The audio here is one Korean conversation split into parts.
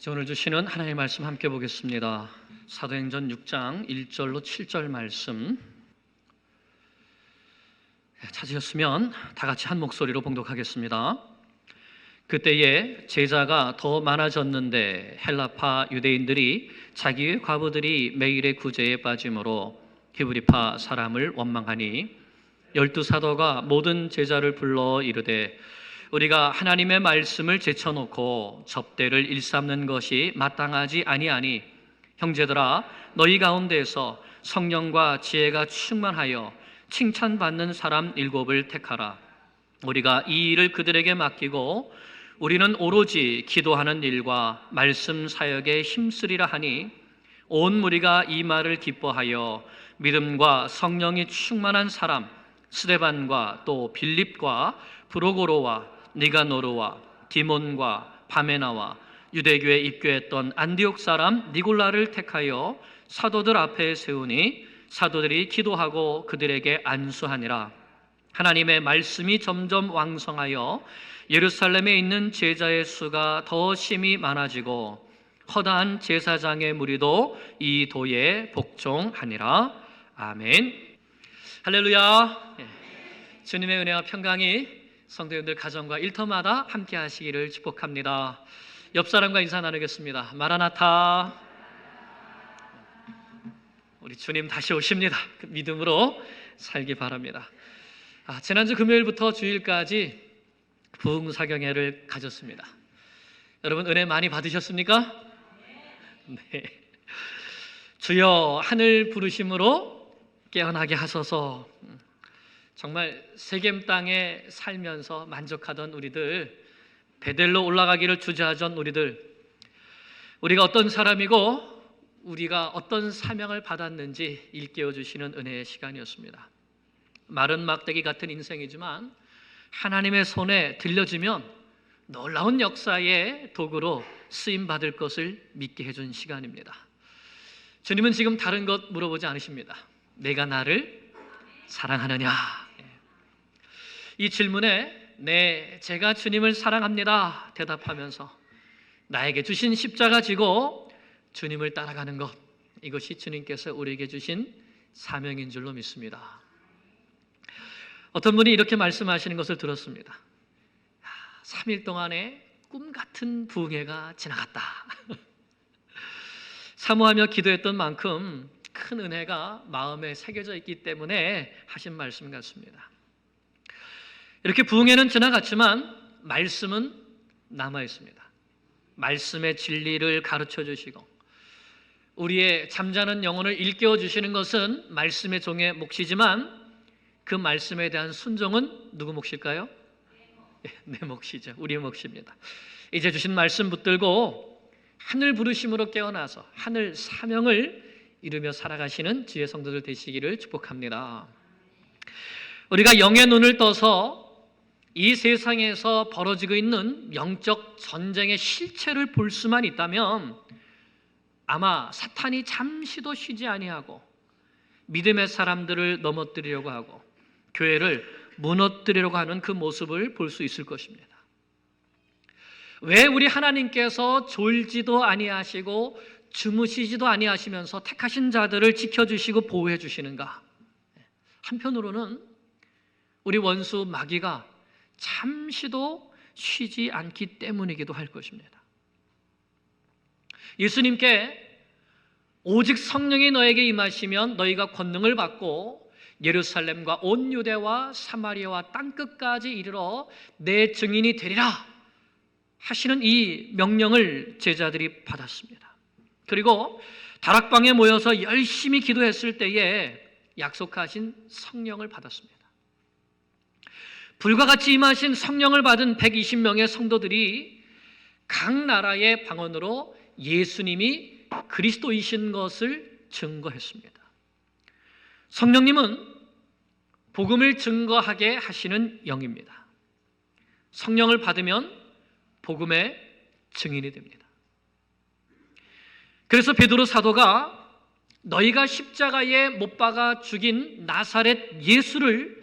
오늘 주시는 하나님의 말씀 함께 보겠습니다. 사도행전 6장 1절로 7절 말씀 찾으셨으면 다 같이 한 목소리로 봉독하겠습니다. 그때에 제자가 더 많아졌는데 헬라파 유대인들이 자기의 과부들이 매일의 구제에 빠짐으로 히브리파 사람을 원망하니 12사도가 모든 제자를 불러 이르되 우리가 하나님의 말씀을 제쳐놓고 접대를 일삼는 것이 마땅하지 아니하니 형제들아 너희 가운데에서 성령과 지혜가 충만하여 칭찬받는 사람 7을 택하라. 우리가 이 일을 그들에게 맡기고 우리는 오로지 기도하는 일과 말씀 사역에 힘쓰리라 하니 온 무리가 이 말을 기뻐하여 믿음과 성령이 충만한 사람 스데반과 또 빌립과 브로고로와 니가노르와 디몬과 바메나와 유대교에 입교했던 안디옥 사람 니골라를 택하여 사도들 앞에 세우니 사도들이 기도하고 그들에게 안수하니라. 하나님의 말씀이 점점 왕성하여 예루살렘에 있는 제자의 수가 더 심히 많아지고 허다한 제사장의 무리도 이 도에 복종하니라. 아멘. 할렐루야. 주님의 은혜와 평강이 성도님들 가정과 일터마다 함께 하시기를 축복합니다. 옆 사람과 인사 나누겠습니다. 마라나타. 우리 주님 다시 오십니다. 그 믿음으로 살기 바랍니다. 지난주 금요일부터 주일까지 부흥사경회를 가졌습니다. 여러분 은혜 많이 받으셨습니까? 네. 주여 하늘 부르심으로 깨어나게 하소서. 정말 세겜 땅에 살면서 만족하던 우리들, 베델로 올라가기를 주저하던 우리가 어떤 사람이고 우리가 어떤 사명을 받았는지 일깨워 주시는 은혜의 시간이었습니다. 마른 막대기 같은 인생이지만 하나님의 손에 들려지면 놀라운 역사의 도구로 쓰임받을 것을 믿게 해준 시간입니다. 주님은 지금 다른 것 물어보지 않으십니다. 내가 나를 사랑하느냐? 이 질문에 네, 제가 주님을 사랑합니다 대답하면서 나에게 주신 십자가 지고 주님을 따라가는 것, 이것이 주님께서 우리에게 주신 사명인 줄로 믿습니다. 어떤 분이 이렇게 말씀하시는 것을 들었습니다. 3일 동안에 꿈 같은 부흥회가 지나갔다. 사모하며 기도했던 만큼 큰 은혜가 마음에 새겨져 있기 때문에 하신 말씀 같습니다. 이렇게 부흥회는 지나갔지만 말씀은 남아 있습니다. 말씀의 진리를 가르쳐 주시고 우리의 잠자는 영혼을 일깨워 주시는 것은 말씀의 종의 몫이지만 그 말씀에 대한 순종은 누구 몫일까요? 내 몫이죠. 우리의 몫입니다. 이제 주신 말씀 붙들고 하늘 부르심으로 깨어나서 하늘 사명을 이루며 살아가시는 지혜 성도들 되시기를 축복합니다. 우리가 영의 눈을 떠서 이 세상에서 벌어지고 있는 영적 전쟁의 실체를 볼 수만 있다면 아마 사탄이 잠시도 쉬지 아니하고 믿음의 사람들을 넘어뜨리려고 하고 교회를 무너뜨리려고 하는 그 모습을 볼 수 있을 것입니다. 왜 우리 하나님께서 졸지도 아니하시고 주무시지도 아니하시면서 택하신 자들을 지켜주시고 보호해 주시는가? 한편으로는 우리 원수 마귀가 잠시도 쉬지 않기 때문이기도 할 것입니다. 예수님께 오직 성령이 너에게 임하시면 너희가 권능을 받고 예루살렘과 온 유대와 사마리아와 땅끝까지 이르러 내 증인이 되리라 하시는 이 명령을 제자들이 받았습니다. 그리고 다락방에 모여서 열심히 기도했을 때에 약속하신 성령을 받았습니다. 불과 같이 임하신 성령을 받은 120명의 성도들이 각 나라의 방언으로 예수님이 그리스도이신 것을 증거했습니다. 성령님은 복음을 증거하게 하시는 영입니다. 성령을 받으면 복음의 증인이 됩니다. 그래서 베드로 사도가 너희가 십자가에 못 박아 죽인 나사렛 예수를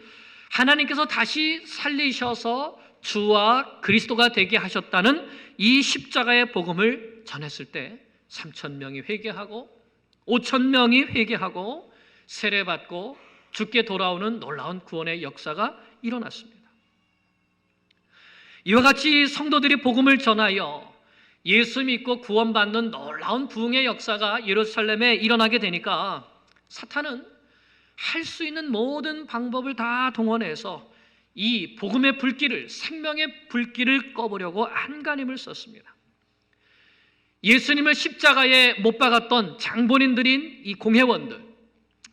하나님께서 다시 살리셔서 주와 그리스도가 되게 하셨다는 이 십자가의 복음을 전했을 때 3,000명이 회개하고 5,000명이 회개하고 세례받고 주께 돌아오는 놀라운 구원의 역사가 일어났습니다. 이와 같이 성도들이 복음을 전하여 예수 믿고 구원받는 놀라운 부흥의 역사가 예루살렘에 일어나게 되니까 사탄은 할 수 있는 모든 방법을 다 동원해서 이 복음의 불길을, 생명의 불길을 꺼보려고 안간힘을 썼습니다. 예수님을 십자가에 못 박았던 장본인들인 이 공회원들,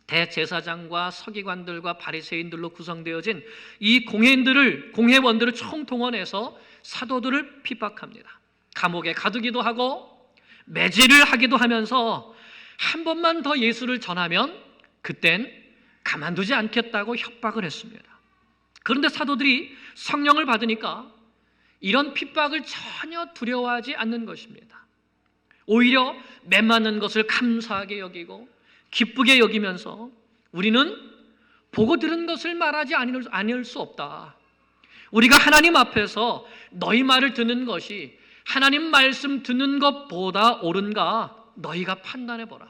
대제사장과 서기관들과 바리새인들로 구성되어진 이 공회원들을 총동원해서 사도들을 핍박합니다. 감옥에 가두기도 하고 매질을 하기도 하면서 한 번만 더 예수를 전하면 그땐 가만두지 않겠다고 협박을 했습니다. 그런데 사도들이 성령을 받으니까 이런 핍박을 전혀 두려워하지 않는 것입니다. 오히려 맺맞는 것을 감사하게 여기고 기쁘게 여기면서 우리는 보고 들은 것을 말하지 않을 수 없다. 우리가 하나님 앞에서 너희 말을 듣는 것이 하나님 말씀 듣는 것보다 옳은가 너희가 판단해보라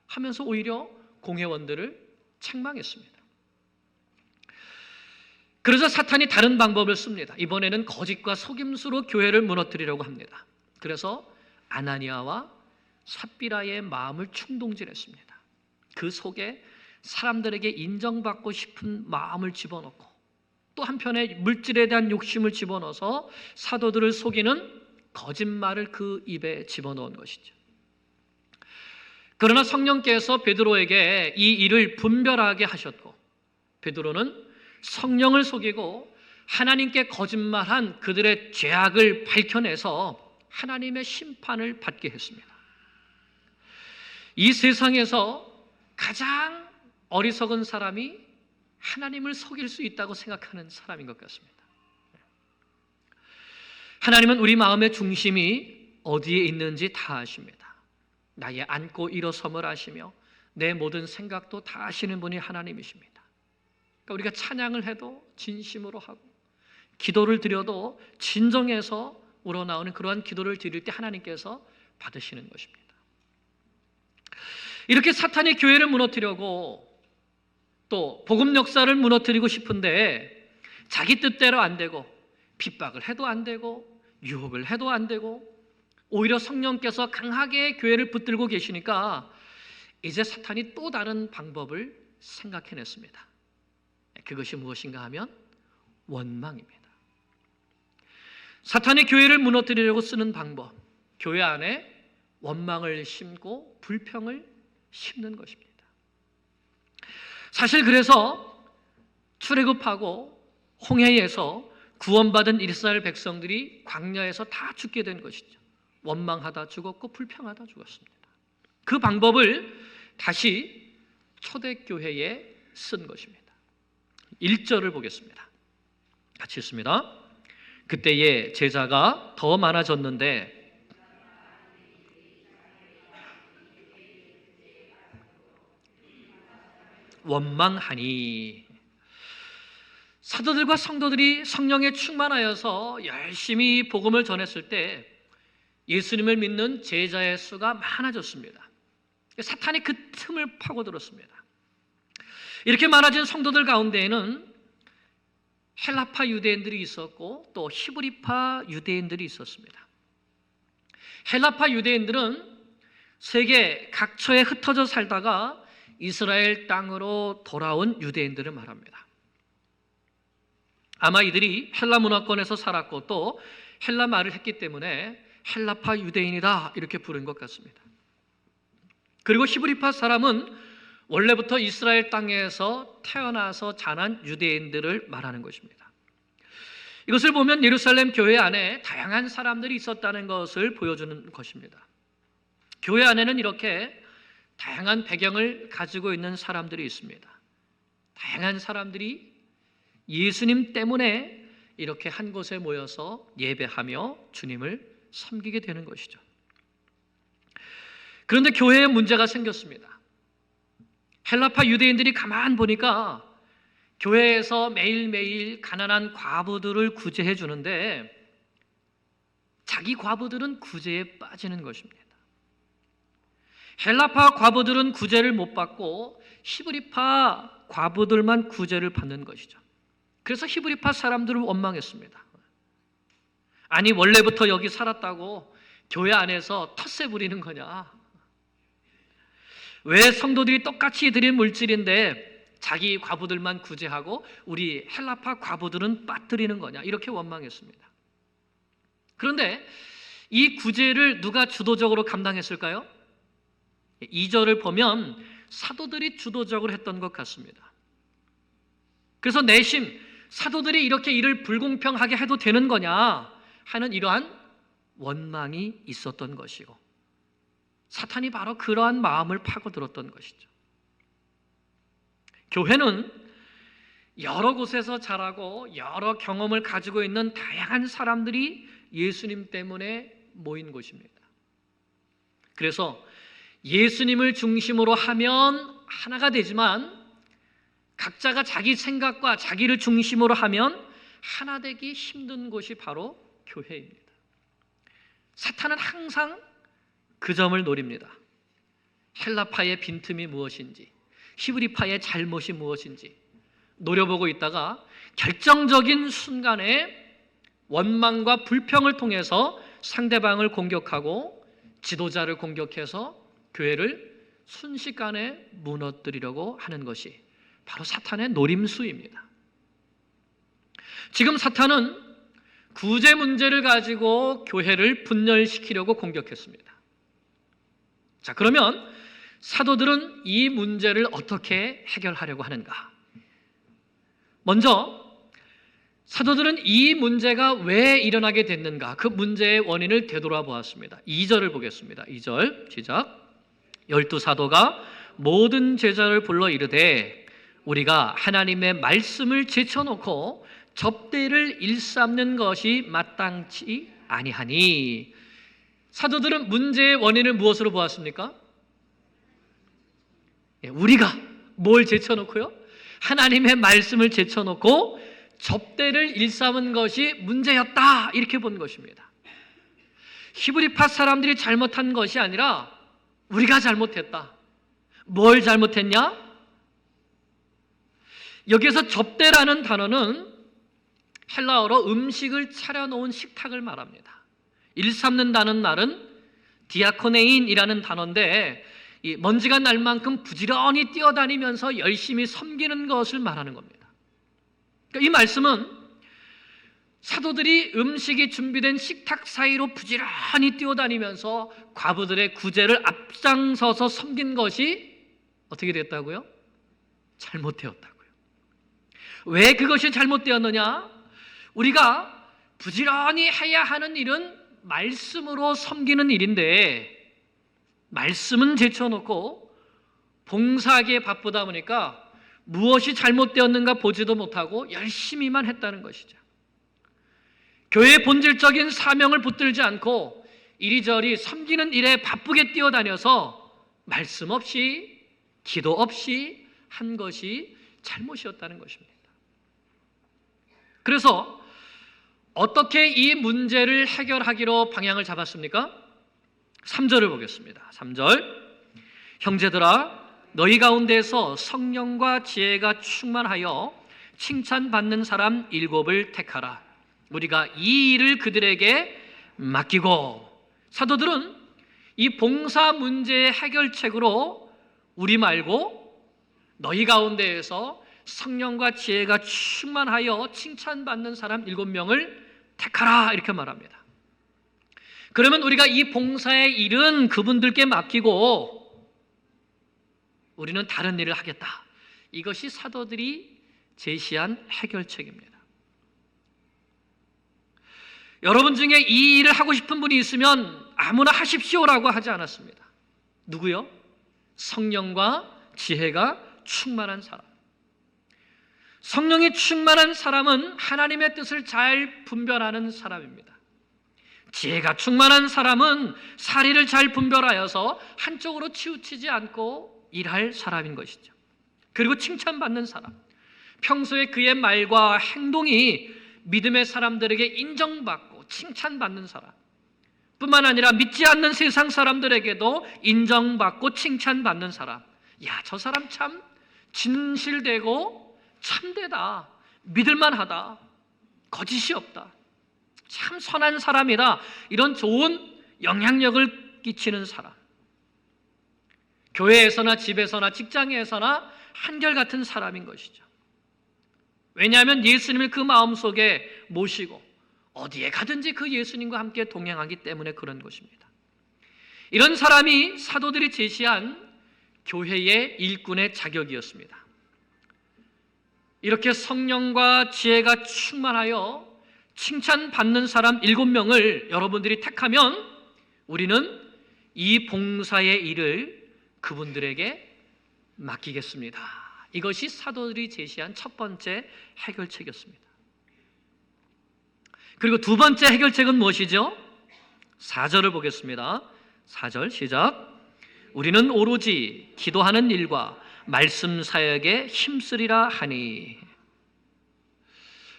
하면서 오히려 공회원들을 책망했습니다. 그래서 사탄이 다른 방법을 씁니다. 이번에는 거짓과 속임수로 교회를 무너뜨리려고 합니다. 그래서 아나니아와 삽비라의 마음을 충동질했습니다. 그 속에 사람들에게 인정받고 싶은 마음을 집어넣고 또 한편에 물질에 대한 욕심을 집어넣어서 사도들을 속이는 거짓말을 그 입에 집어넣은 것이죠. 그러나 성령께서 베드로에게 이 일을 분별하게 하셨고 베드로는 성령을 속이고 하나님께 거짓말한 그들의 죄악을 밝혀내서 하나님의 심판을 받게 했습니다. 이 세상에서 가장 어리석은 사람이 하나님을 속일 수 있다고 생각하는 사람인 것 같습니다. 하나님은 우리 마음의 중심이 어디에 있는지 다 아십니다. 나의 앉고 일어섬을 아시며 내 모든 생각도 다 아시는 분이 하나님이십니다. 그러니까 우리가 찬양을 해도 진심으로 하고 기도를 드려도 진정해서 우러나오는 그러한 기도를 드릴 때 하나님께서 받으시는 것입니다. 이렇게 사탄이 교회를 무너뜨리려고 또 복음 역사를 무너뜨리고 싶은데 자기 뜻대로 안 되고 핍박을 해도 안 되고 유혹을 해도 안 되고 오히려 성령께서 강하게 교회를 붙들고 계시니까 이제 사탄이 또 다른 방법을 생각해냈습니다. 그것이 무엇인가 하면 원망입니다. 사탄이 교회를 무너뜨리려고 쓰는 방법, 교회 안에 원망을 심고 불평을 심는 것입니다. 사실 그래서 출애굽하고 홍해에서 구원받은 이스라엘 백성들이 광야에서 다 죽게 된 것이죠. 원망하다 죽었고 불평하다 죽었습니다. 그 방법을 다시 초대교회에 쓴 것입니다. 1절을 보겠습니다. 같이 읽습니다. 그때에 제자가 더 많아졌는데 원망하니 사도들과 성도들이 성령에 충만하여서 열심히 복음을 전했을 때 예수님을 믿는 제자의 수가 많아졌습니다. 사탄이 그 틈을 파고들었습니다. 이렇게 많아진 성도들 가운데에는 헬라파 유대인들이 있었고 또 히브리파 유대인들이 있었습니다. 헬라파 유대인들은 세계 각처에 흩어져 살다가 이스라엘 땅으로 돌아온 유대인들을 말합니다. 아마 이들이 헬라 문화권에서 살았고 또 헬라 말을 했기 때문에 헬라파 유대인이다 이렇게 부른 것 같습니다. 그리고 히브리파 사람은 원래부터 이스라엘 땅에서 태어나서 자란 유대인들을 말하는 것입니다. 이것을 보면 예루살렘 교회 안에 다양한 사람들이 있었다는 것을 보여주는 것입니다. 교회 안에는 이렇게 다양한 배경을 가지고 있는 사람들이 있습니다. 다양한 사람들이 예수님 때문에 이렇게 한 곳에 모여서 예배하며 주님을 섬기게 되는 것이죠. 그런데 교회에 문제가 생겼습니다. 헬라파 유대인들이 가만 보니까 교회에서 매일매일 가난한 과부들을 구제해 주는데 자기 과부들은 구제에 빠지는 것입니다. 헬라파 과부들은 구제를 못 받고 히브리파 과부들만 구제를 받는 것이죠. 그래서 히브리파 사람들을 원망했습니다. 아니 원래부터 여기 살았다고 교회 안에서 텃세 부리는 거냐? 왜 성도들이 똑같이 드린 물질인데 자기 과부들만 구제하고 우리 헬라파 과부들은 빠뜨리는 거냐? 이렇게 원망했습니다. 그런데 이 구제를 누가 주도적으로 감당했을까요? 2절을 보면 사도들이 주도적으로 했던 것 같습니다. 그래서 내심 사도들이 이렇게 일을 불공평하게 해도 되는 거냐 하는 이러한 원망이 있었던 것이고 사탄이 바로 그러한 마음을 파고들었던 것이죠. 교회는 여러 곳에서 자라고 여러 경험을 가지고 있는 다양한 사람들이 예수님 때문에 모인 곳입니다. 그래서 예수님을 중심으로 하면 하나가 되지만 각자가 자기 생각과 자기를 중심으로 하면 하나 되기 힘든 곳이 바로 교회입니다. 사탄은 항상 그 점을 노립니다. 헬라파의 빈틈이 무엇인지, 히브리파의 잘못이 무엇인지 노려보고 있다가 결정적인 순간에 원망과 불평을 통해서 상대방을 공격하고 지도자를 공격해서 교회를 순식간에 무너뜨리려고 하는 것이 바로 사탄의 노림수입니다. 지금 사탄은 구제 문제를 가지고 교회를 분열시키려고 공격했습니다. 자, 그러면 사도들은 이 문제를 어떻게 해결하려고 하는가? 먼저 사도들은 이 문제가 왜 일어나게 됐는가? 그 문제의 원인을 되돌아보았습니다. 2절을 보겠습니다. 2절 시작. 12사도가 모든 제자를 불러 이르되 우리가 하나님의 말씀을 제쳐놓고 접대를 일삼는 것이 마땅치 아니하니. 사도들은 문제의 원인을 무엇으로 보았습니까? 우리가 뭘 제쳐놓고요? 하나님의 말씀을 제쳐놓고 접대를 일삼은 것이 문제였다 이렇게 본 것입니다. 히브리파 사람들이 잘못한 것이 아니라 우리가 잘못했다. 뭘 잘못했냐? 여기서 접대라는 단어는 헬라어로 음식을 차려놓은 식탁을 말합니다. 일삼는다는 말은 디아코네인이라는 단어인데 이 먼지가 날 만큼 부지런히 뛰어다니면서 열심히 섬기는 것을 말하는 겁니다. 그러니까 이 말씀은 사도들이 음식이 준비된 식탁 사이로 부지런히 뛰어다니면서 과부들의 구제를 앞장서서 섬긴 것이 어떻게 됐다고요? 잘못되었다고요. 왜 그것이 잘못되었느냐? 우리가 부지런히 해야 하는 일은 말씀으로 섬기는 일인데 말씀은 제쳐놓고 봉사하기에 바쁘다 보니까 무엇이 잘못되었는가 보지도 못하고 열심히만 했다는 것이죠. 교회의 본질적인 사명을 붙들지 않고 이리저리 섬기는 일에 바쁘게 뛰어다녀서 말씀 없이 기도 없이 한 것이 잘못이었다는 것입니다. 그래서 어떻게 이 문제를 해결하기로 방향을 잡았습니까? 3절을 보겠습니다. 3절 형제들아 너희 가운데서 성령과 지혜가 충만하여 칭찬받는 사람 7을 택하라. 우리가 이 일을 그들에게 맡기고. 사도들은 이 봉사 문제의 해결책으로 우리 말고 너희 가운데에서 성령과 지혜가 충만하여 칭찬받는 사람 7명을 택하라 이렇게 말합니다. 그러면 우리가 이 봉사의 일은 그분들께 맡기고 우리는 다른 일을 하겠다. 이것이 사도들이 제시한 해결책입니다. 여러분 중에 이 일을 하고 싶은 분이 있으면 아무나 하십시오라고 하지 않았습니다. 누구요? 성령과 지혜가 충만한 사람. 성령이 충만한 사람은 하나님의 뜻을 잘 분별하는 사람입니다. 지혜가 충만한 사람은 사리를 잘 분별하여서 한쪽으로 치우치지 않고 일할 사람인 것이죠. 그리고 칭찬받는 사람, 평소에 그의 말과 행동이 믿음의 사람들에게 인정받고 칭찬받는 사람, 뿐만 아니라 믿지 않는 세상 사람들에게도 인정받고 칭찬받는 사람. 야, 저 사람 참 진실되고 참되다, 믿을만하다, 거짓이 없다, 참 선한 사람이다, 이런 좋은 영향력을 끼치는 사람. 교회에서나 집에서나 직장에서나 한결같은 사람인 것이죠. 왜냐하면 예수님을 그 마음속에 모시고 어디에 가든지 그 예수님과 함께 동행하기 때문에 그런 것입니다. 이런 사람이 사도들이 제시한 교회의 일꾼의 자격이었습니다. 이렇게 성령과 지혜가 충만하여 칭찬받는 사람 7명을 여러분들이 택하면 우리는 이 봉사의 일을 그분들에게 맡기겠습니다. 이것이 사도들이 제시한 첫 번째 해결책이었습니다. 그리고 두 번째 해결책은 무엇이죠? 4절을 보겠습니다. 4절 시작. 우리는 오로지 기도하는 일과 말씀 사역에 힘쓰리라 하니.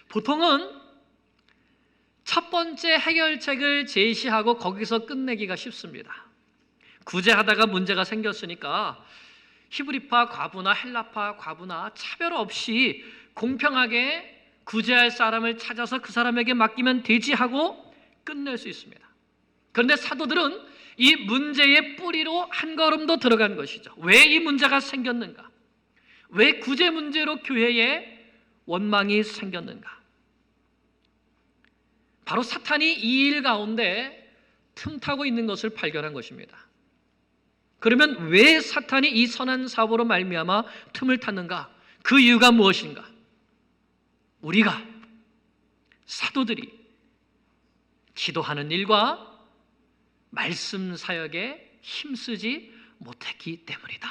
보통은 첫 번째 해결책을 제시하고 거기서 끝내기가 쉽습니다. 구제하다가 문제가 생겼으니까 히브리파 과부나 헬라파 과부나 차별 없이 공평하게 구제할 사람을 찾아서 그 사람에게 맡기면 되지 하고 끝낼 수 있습니다. 그런데 사도들은 이 문제의 뿌리로 한 걸음 더 들어간 것이죠. 왜 이 문제가 생겼는가? 왜 구제 문제로 교회에 원망이 생겼는가? 바로 사탄이 이 일 가운데 틈타고 있는 것을 발견한 것입니다. 그러면 왜 사탄이 이 선한 사고로 말미암아 틈을 탔는가? 그 이유가 무엇인가? 우리가 사도들이 기도하는 일과 말씀 사역에 힘쓰지 못했기 때문이다.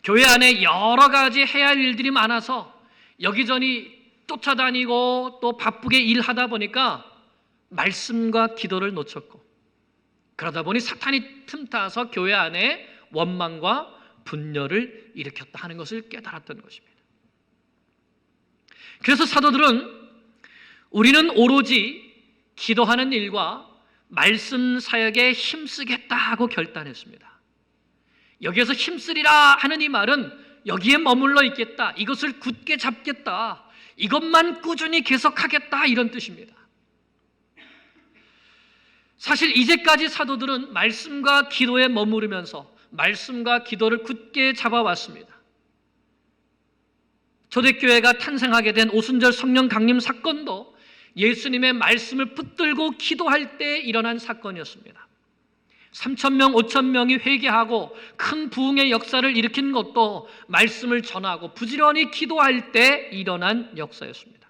교회 안에 여러 가지 해야 할 일들이 많아서 여기저기 쫓아다니고 또 바쁘게 일하다 보니까 말씀과 기도를 놓쳤고, 그러다 보니 사탄이 틈타서 교회 안에 원망과 분열을 일으켰다 하는 것을 깨달았던 것입니다. 그래서 사도들은 우리는 오로지 기도하는 일과 말씀 사역에 힘쓰겠다 하고 결단했습니다. 여기에서 힘쓰리라 하는 이 말은 여기에 머물러 있겠다, 이것을 굳게 잡겠다, 이것만 꾸준히 계속하겠다, 이런 뜻입니다. 사실 이제까지 사도들은 말씀과 기도에 머무르면서 말씀과 기도를 굳게 잡아왔습니다. 초대교회가 탄생하게 된 오순절 성령 강림 사건도 예수님의 말씀을 붙들고 기도할 때 일어난 사건이었습니다. 3,000명, 5,000명이 회개하고 큰 부흥의 역사를 일으킨 것도 말씀을 전하고 부지런히 기도할 때 일어난 역사였습니다.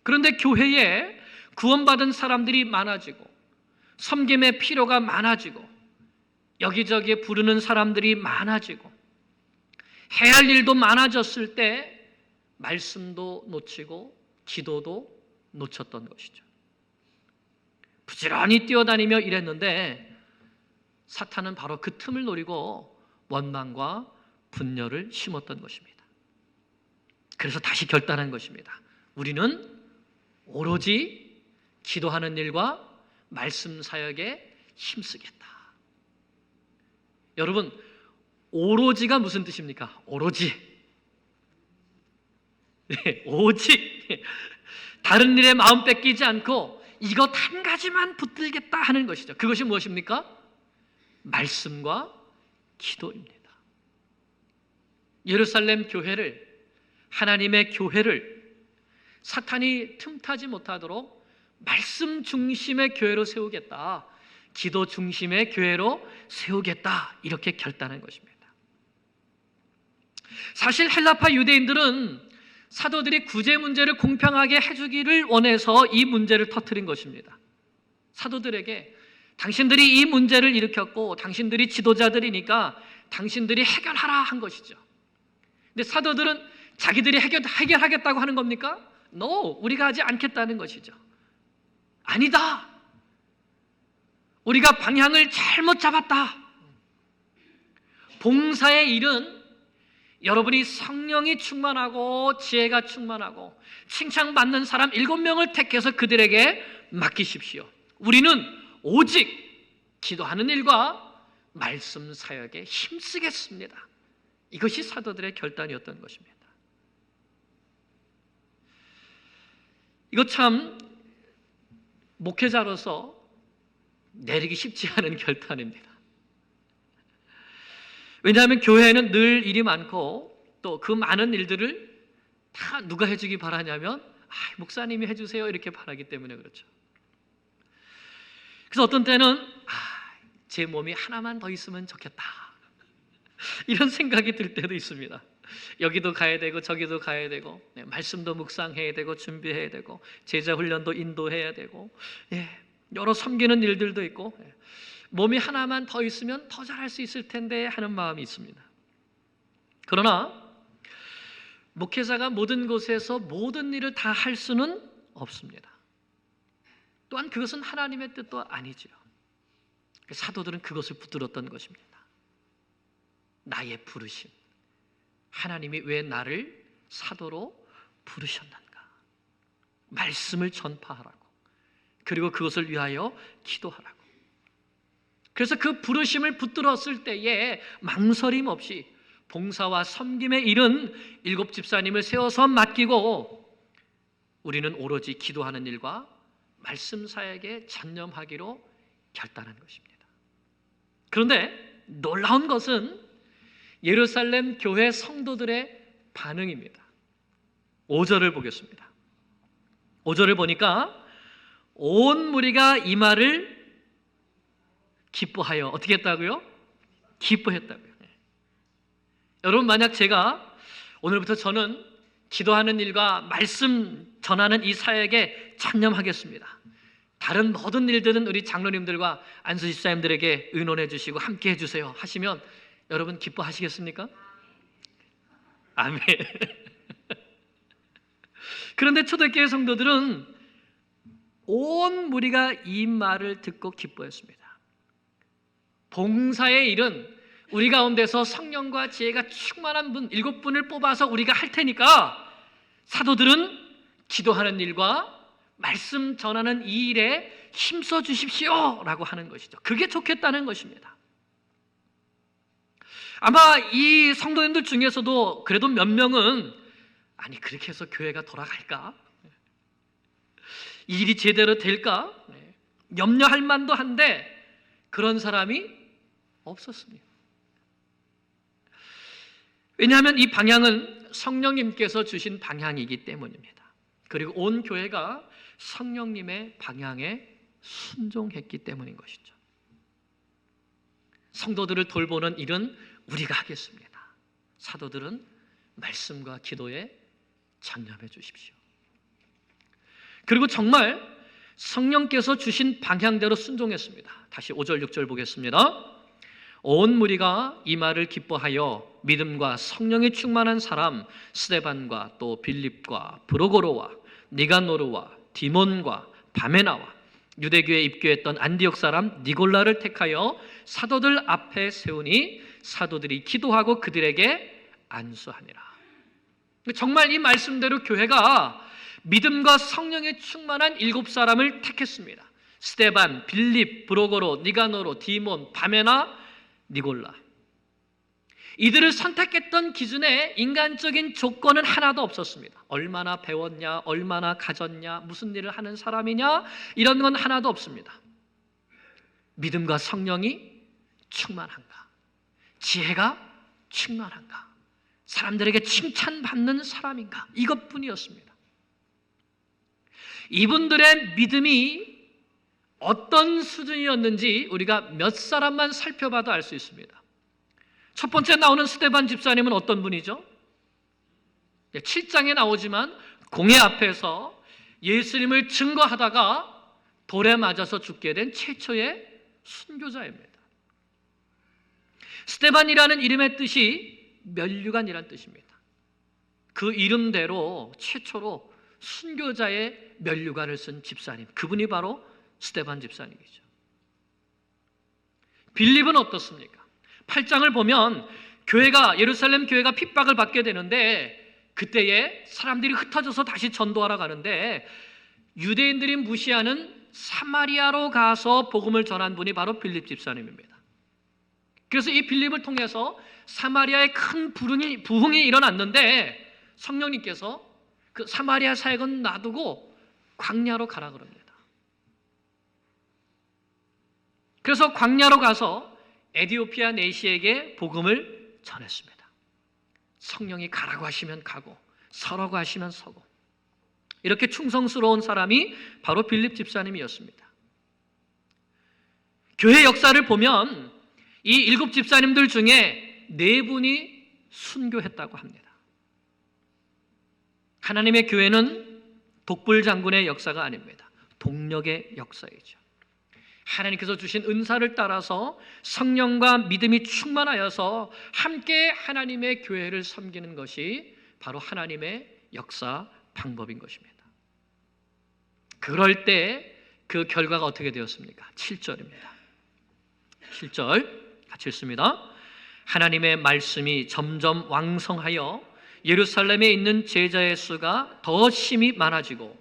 그런데 교회에 구원받은 사람들이 많아지고 섬김의 필요가 많아지고 여기저기 부르는 사람들이 많아지고 해야 할 일도 많아졌을 때 말씀도 놓치고 기도도 놓쳤던 것이죠. 부지런히 뛰어다니며 일했는데 사탄은 바로 그 틈을 노리고 원망과 분열을 심었던 것입니다. 그래서 다시 결단한 것입니다. 우리는 오로지 기도하는 일과 말씀 사역에 힘쓰겠다. 여러분, 오로지가 무슨 뜻입니까? 오로지. 네, 오직 다른 일에 마음 뺏기지 않고 이것 한 가지만 붙들겠다 하는 것이죠. 그것이 무엇입니까? 말씀과 기도입니다. 예루살렘 교회를, 하나님의 교회를 사탄이 틈타지 못하도록 말씀 중심의 교회로 세우겠다, 기도 중심의 교회로 세우겠다, 이렇게 결단한 것입니다. 사실 헬라파 유대인들은 사도들이 구제 문제를 공평하게 해주기를 원해서 이 문제를 터뜨린 것입니다. 사도들에게 당신들이 이 문제를 일으켰고 당신들이 지도자들이니까 당신들이 해결하라 한 것이죠. 근데 사도들은 자기들이 해결하겠다고 하는 겁니까? No, 우리가 하지 않겠다는 것이죠. 아니다, 우리가 방향을 잘못 잡았다. 봉사의 일은 여러분이 성령이 충만하고 지혜가 충만하고 칭찬받는 사람 7명을 택해서 그들에게 맡기십시오. 우리는 오직 기도하는 일과 말씀 사역에 힘쓰겠습니다. 이것이 사도들의 결단이었던 것입니다. 이거 참 목회자로서 내리기 쉽지 않은 결단입니다. 왜냐하면 교회에는 늘 일이 많고 또 그 많은 일들을 다 누가 해주기 바라냐면 목사님이 해주세요 이렇게 바라기 때문에 그렇죠. 그래서 어떤 때는 제 몸이 하나만 더 있으면 좋겠다 이런 생각이 들 때도 있습니다. 여기도 가야 되고 저기도 가야 되고 말씀도 묵상해야 되고 준비해야 되고 제자 훈련도 인도해야 되고 여러 섬기는 일들도 있고 몸이 하나만 더 있으면 더 잘할 수 있을 텐데 하는 마음이 있습니다. 그러나 목회자가 모든 곳에서 모든 일을 다 할 수는 없습니다. 또한 그것은 하나님의 뜻도 아니지요. 사도들은 그것을 붙들었던 것입니다. 나의 부르심, 하나님이 왜 나를 사도로 부르셨는가, 말씀을 전파하라고, 그리고 그것을 위하여 기도하라고. 그래서 그 부르심을 붙들었을 때에 망설임 없이 봉사와 섬김의 일은 7 집사님을 세워서 맡기고 우리는 오로지 기도하는 일과 말씀 사역에 전념하기로 결단한 것입니다. 그런데 놀라운 것은 예루살렘 교회 성도들의 반응입니다. 5절을 보겠습니다. 5절을 보니까 온 무리가 이 말을 기뻐하여 어떻게 했다고요? 기뻐했다고요. 여러분, 만약 제가 오늘부터 저는 기도하는 일과 말씀 전하는 이 사역에 전념하겠습니다, 다른 모든 일들은 우리 장로님들과 안수 집사님들에게 의논해 주시고 함께 해주세요 하시면 여러분 기뻐하시겠습니까? 아멘. 그런데 초대교회 성도들은 온 무리가 이 말을 듣고 기뻐했습니다. 봉사의 일은 우리 가운데서 성령과 지혜가 충만한 분 7분을 뽑아서 우리가 할 테니까 사도들은 기도하는 일과 말씀 전하는 이 일에 힘써 주십시오 라고 하는 것이죠. 그게 좋겠다는 것입니다. 아마 이 성도님들 중에서도 그래도 몇 명은 아니 그렇게 해서 교회가 돌아갈까? 이 일이 제대로 될까? 염려할 만도 한데 그런 사람이 없었습니다. 왜냐하면 이 방향은 성령님께서 주신 방향이기 때문입니다. 그리고 온 교회가 성령님의 방향에 순종했기 때문인 것이죠. 성도들을 돌보는 일은 우리가 하겠습니다. 사도들은 말씀과 기도에 전념해 주십시오. 그리고 정말 성령께서 주신 방향대로 순종했습니다. 다시 5절 6절 보겠습니다. 온 무리가 이 말을 기뻐하여 믿음과 성령이 충만한 사람 스데반과 또 빌립과 브로고로와 니가노르와 디몬과 바메나와 유대교에 입교했던 안디옥 사람 니골라를 택하여 사도들 앞에 세우니 사도들이 기도하고 그들에게 안수하니라. 정말 이 말씀대로 교회가 믿음과 성령에 충만한 7사람을 택했습니다. 스데반, 빌립, 브로고로, 니가노로, 디몬, 바메나, 니골라. 이들을 선택했던 기준에 인간적인 조건은 하나도 없었습니다. 얼마나 배웠냐, 얼마나 가졌냐, 무슨 일을 하는 사람이냐, 이런 건 하나도 없습니다. 믿음과 성령이 충만한가, 지혜가 충만한가, 사람들에게 칭찬받는 사람인가, 이것뿐이었습니다. 이분들의 믿음이 어떤 수준이었는지 우리가 몇 사람만 살펴봐도 알 수 있습니다. 첫 번째 나오는 스데반 집사님은 어떤 분이죠? 7장에 나오지만 공회 앞에서 예수님을 증거하다가 돌에 맞아서 죽게 된 최초의 순교자입니다. 스데반이라는 이름의 뜻이 면류관이라는 뜻입니다. 그 이름대로 최초로 순교자의 면류관을 쓴 집사님, 그분이 바로 스데반 집사님이죠. 빌립은 어떻습니까? 8장을 보면 예루살렘 교회가 핍박을 받게 되는데, 그때에 사람들이 흩어져서 다시 전도하러 가는데 유대인들이 무시하는 사마리아로 가서 복음을 전한 분이 바로 빌립 집사님입니다. 그래서 이 빌립을 통해서 사마리아에 큰 부흥이 일어났는데, 성령님께서 그 사마리아 사역은 놔두고 광야로 가라 그럽니다. 그래서 광야로 가서 에디오피아 내시에게 복음을 전했습니다. 성령이 가라고 하시면 가고 서라고 하시면 서고, 이렇게 충성스러운 사람이 바로 빌립 집사님이었습니다. 교회 역사를 보면 이 7 집사님들 중에 4분이 순교했다고 합니다. 하나님의 교회는 독불장군의 역사가 아닙니다. 동력의 역사이죠. 하나님께서 주신 은사를 따라서 성령과 믿음이 충만하여서 함께 하나님의 교회를 섬기는 것이 바로 하나님의 역사 방법인 것입니다. 그럴 때 그 결과가 어떻게 되었습니까? 7절입니다. 7절 같이 읽습니다. 하나님의 말씀이 점점 왕성하여 예루살렘에 있는 제자의 수가 더 심히 많아지고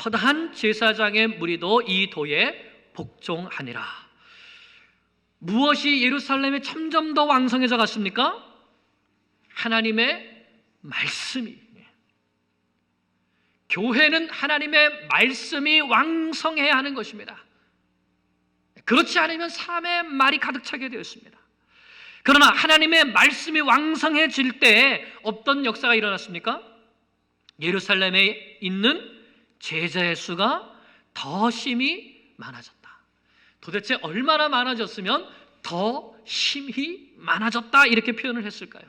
허다한 제사장의 무리도 이 도에 복종하니라. 무엇이 예루살렘에 점점 더 왕성해져 갔습니까? 하나님의 말씀이. 교회는 하나님의 말씀이 왕성해야 하는 것입니다. 그렇지 않으면 사람의 말이 가득 차게 되었습니다. 그러나 하나님의 말씀이 왕성해질 때 어떤 역사가 일어났습니까? 예루살렘에 있는 제자의 수가 더 심히 많아졌다. 도대체 얼마나 많아졌으면 더 심히 많아졌다 이렇게 표현을 했을까요?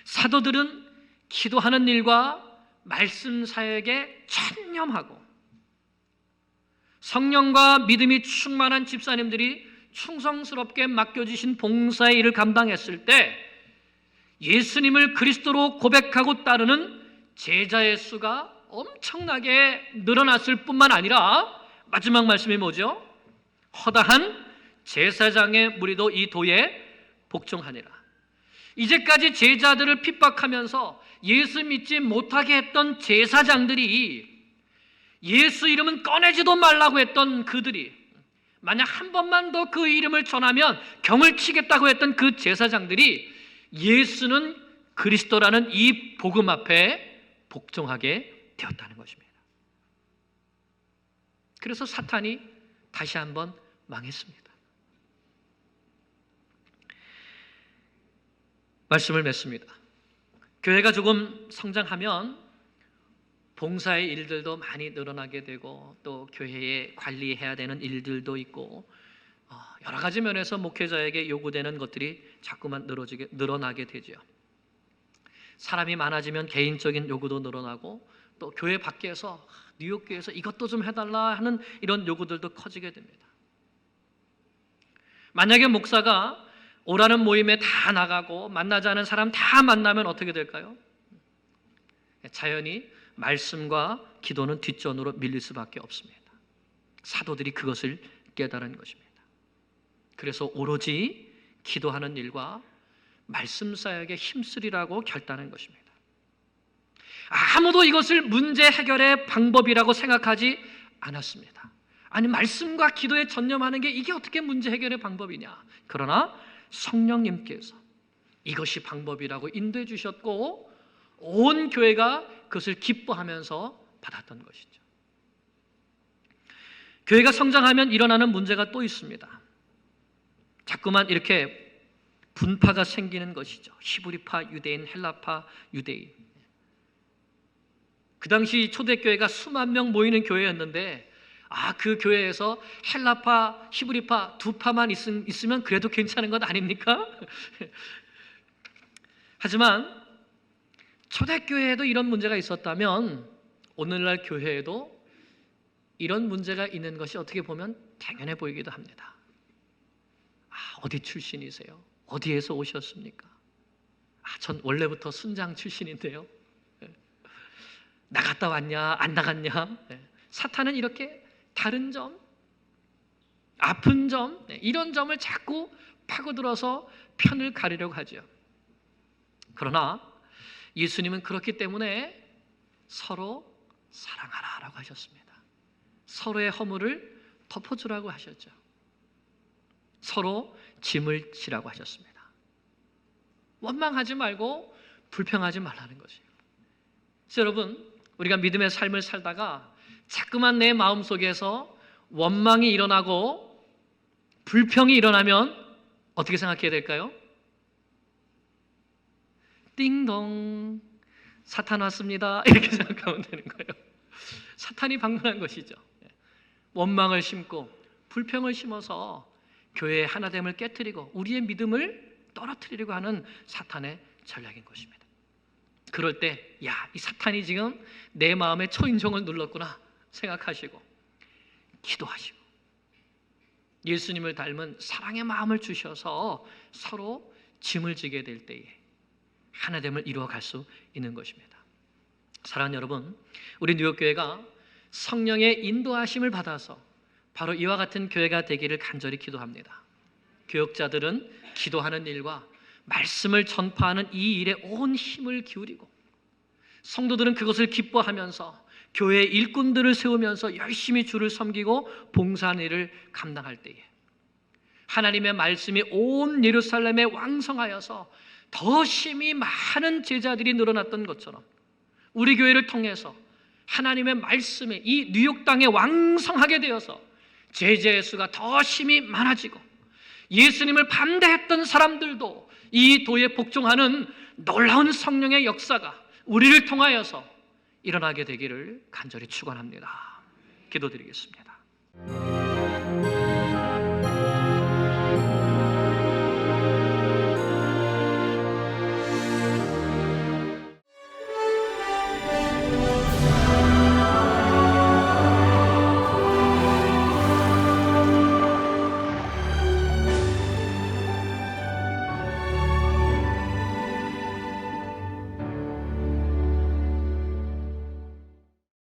사도들은 기도하는 일과 말씀 사역에 전념하고 성령과 믿음이 충만한 집사님들이 충성스럽게 맡겨주신 봉사의 일을 감당했을 때 예수님을 그리스도로 고백하고 따르는 제자의 수가 엄청나게 늘어났을 뿐만 아니라 마지막 말씀이 뭐죠? 허다한 제사장의 무리도 이 도에 복종하니라. 이제까지 제자들을 핍박하면서 예수 믿지 못하게 했던 제사장들이, 예수 이름은 꺼내지도 말라고 했던 그들이, 만약 한 번만 더 그 이름을 전하면 경을 치겠다고 했던 그 제사장들이 예수는 그리스도라는 이 복음 앞에 복종하게 되었다는 것입니다. 그래서 사탄이 다시 한번 망했습니다. 말씀을 맺습니다. 교회가 조금 성장하면 봉사의 일들도 많이 늘어나게 되고 또 교회에 관리해야 되는 일들도 있고 여러 가지 면에서 목회자에게 요구되는 것들이 자꾸만 늘어나게 되죠. 사람이 많아지면 개인적인 요구도 늘어나고 또 교회 밖에서 뉴욕 교회에서 이것도 좀 해달라 하는 이런 요구들도 커지게 됩니다. 만약에 목사가 오라는 모임에 다 나가고 만나지 않은 사람 다 만나면 어떻게 될까요? 자연히 말씀과 기도는 뒷전으로 밀릴 수밖에 없습니다. 사도들이 그것을 깨달은 것입니다. 그래서 오로지 기도하는 일과 말씀 사역에 힘쓰리라고 결단한 것입니다. 아무도 이것을 문제 해결의 방법이라고 생각하지 않았습니다. 아니, 말씀과 기도에 전념하는 게 이게 어떻게 문제 해결의 방법이냐? 그러나 성령님께서 이것이 방법이라고 인도해 주셨고 온 교회가 그것을 기뻐하면서 받았던 것이죠. 교회가 성장하면 일어나는 문제가 또 있습니다. 자꾸만 이렇게 분파가 생기는 것이죠. 히브리파 유대인, 헬라파 유대인. 그 당시 초대교회가 수만 명 모이는 교회였는데 그 교회에서 헬라파, 히브리파 두 파만 있으면 그래도 괜찮은 것 아닙니까? 하지만 초대교회에도 이런 문제가 있었다면 오늘날 교회에도 이런 문제가 있는 것이 어떻게 보면 당연해 보이기도 합니다. 어디 출신이세요? 어디에서 오셨습니까? 전 원래부터 순장 출신인데요. 나갔다 왔냐 안 나갔냐. 사탄은 이렇게 다른 점, 아픈 점, 이런 점을 자꾸 파고들어서 편을 가리려고 하죠. 그러나 예수님은 그렇기 때문에 서로 사랑하라라고 하셨습니다. 서로의 허물을 덮어주라고 하셨죠. 서로 짐을 지라고 하셨습니다. 원망하지 말고 불평하지 말라는 것이에요. 그래서 여러분, 우리가 믿음의 삶을 살다가 자꾸만 내 마음속에서 원망이 일어나고 불평이 일어나면 어떻게 생각해야 될까요? 띵동, 사탄 왔습니다, 이렇게 생각하면 되는 거예요. 사탄이 방문한 것이죠. 원망을 심고 불평을 심어서 교회의 하나됨을 깨트리고 우리의 믿음을 떨어뜨리려고 하는 사탄의 전략인 것입니다. 그럴 때, 야, 이 사탄이 지금 내 마음의 초인종을 눌렀구나 생각하시고 기도하시고 예수님을 닮은 사랑의 마음을 주셔서 서로 짐을 지게 될 때에 하나됨을 이루어갈 수 있는 것입니다. 사랑하는 여러분, 우리 뉴욕교회가 성령의 인도하심을 받아서 바로 이와 같은 교회가 되기를 간절히 기도합니다. 교역자들은 기도하는 일과 말씀을 전파하는 이 일에 온 힘을 기울이고 성도들은 그것을 기뻐하면서 교회의 일꾼들을 세우면서 열심히 주를 섬기고 봉사하는 일을 감당할 때에 하나님의 말씀이 온 예루살렘에 왕성하여서 더 심히 많은 제자들이 늘어났던 것처럼 우리 교회를 통해서 하나님의 말씀이 이 뉴욕 땅에 왕성하게 되어서 제자의 수가 더 심히 많아지고 예수님을 반대했던 사람들도 이 도에 복종하는 놀라운 성령의 역사가 우리를 통하여서 일어나게 되기를 간절히 축원합니다. 기도드리겠습니다.